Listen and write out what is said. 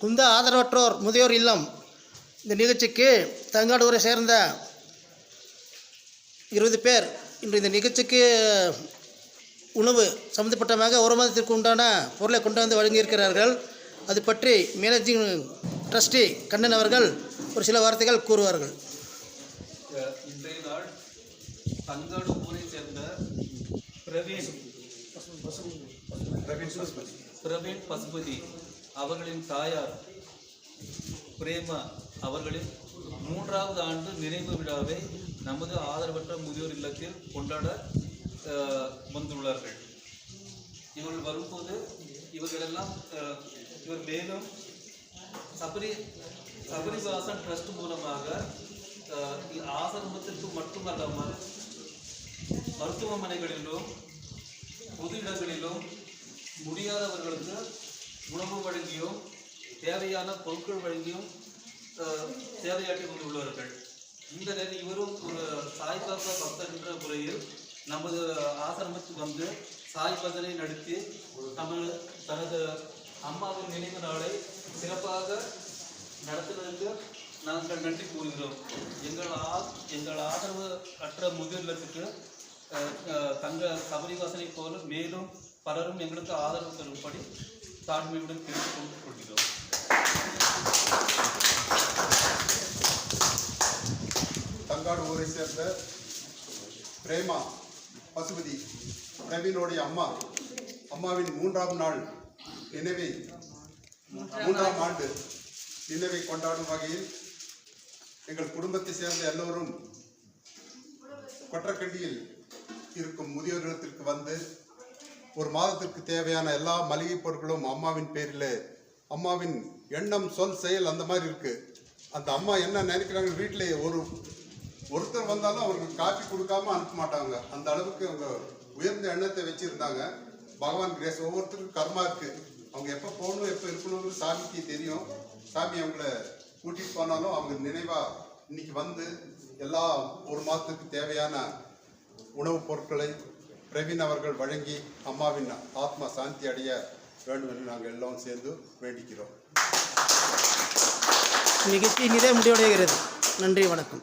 குந்தா ஆதரவற்றோர் முதியோர் இல்லம் இந்த நிகழ்ச்சிக்கு தங்காடு ஊரை சேர்ந்த 20 பேர் இன்று இந்த நிகழ்ச்சிக்கு உணவு சம்மந்தப்பட்டமாக ஒரு மாதத்திற்கு உண்டான பொருளை கொண்டு வந்து வழங்கியிருக்கிறார்கள். அது பற்றி மேனேஜிங் ட்ரஸ்டி கண்ணன் அவர்கள் ஒரு சில வார்த்தைகள் கூறுவார்கள். இன்றைய நாள் தங்காடு ஊரை சேர்ந்த பிரவீன் பசுபதி அவர்களின் தாயார் பிரேமா அவர்களின் 3வது ஆண்டு நினைவு விழாவை நமது ஆதரவற்ற முதியோர் இல்லத்தில் கொண்டாட வந்துள்ளார்கள். இவர்கள் வரும்போது இவர்களெல்லாம் இவர் மேலும் சபரிவாசன் ட்ரஸ்ட் மூலமாக ஆசிரமத்திற்கு மட்டுமல்லாமல் மருத்துவமனைகளிலும் பொது இடங்களிலும் முடியாதவர்களுக்கு உணவு வழங்கியும் தேவையான பொருட்கள் வழங்கியும் சேவையாற்றி வந்துள்ளார்கள். இந்த நேரம் இவரும் ஒரு சாய்பாபா பக்தர் என்ற முறையில் நமது ஆசிரமத்துக்கு வந்து சாய் பஜனை நடத்தி தனது அம்மாவின் நினைவு நாளை சிறப்பாக நடத்துவதற்கு நாங்கள் நன்றி கூறுகிறோம். எங்கள் ஆதரவு அற்ற முதியோர் இல்லத்துக்கு சபரிவாசனை போல மேலும் பலரும் எங்களுக்கு ஆதரவு தரும்படி தாழ்மையுடன் கேட்டுக் கொள்கிறோம். தங்காடு ஊரை சேர்ந்த பிரேமா பசுபதி பிரவீனுடைய அம்மாவின் 3ஆம் நாள் நினைவை 3ஆம் ஆண்டு நினைவை கொண்டாடும் வகையில் எங்கள் குடும்பத்தை சேர்ந்த எல்லோரும் கொற்றக்கண்டியில் இருக்கும் முதியோர் இல்லத்திற்கு வந்து ஒரு மாதத்திற்கு தேவையான எல்லா மளிகை பொருட்களும் அம்மாவின் பேரில், அம்மாவின் எண்ணம் சொல் செயல் அந்த மாதிரி இருக்கு. அந்த அம்மா என்ன நினைக்கிறாங்க, வீட்டில் ஒருத்தர் வந்தாலும் அவருக்கு காப்பி கொடுக்காம அனுப்ப மாட்டாங்க. அந்த அளவுக்கு அவங்க உயர்ந்த எண்ணத்தை வச்சிருந்தாங்க. பகவான் கிரேஸ் ஒவ்வொருத்தருக்கும் கர்மா இருக்கு. அவங்க எப்போ போகணும் எப்போ இருக்கணும்னு சாமிக்கு தெரியும். சாமி அவங்கள கூட்டிட்டு போனாலும் அவங்க நினைவா இன்னைக்கு வந்து எல்லா ஒரு மாதத்துக்கு தேவையான உணவுப் பொருட்களை பிரவீன் அவர்கள் வழங்கி அம்மாவின் ஆத்மா சாந்தி அடைய வேண்டும் என்று நாங்கள் எல்லாம் சேர்ந்து வேண்டிக்கிறோம். நிகழ்ச்சி இனிதே முடிவடைகிறது. நன்றி, வணக்கம்.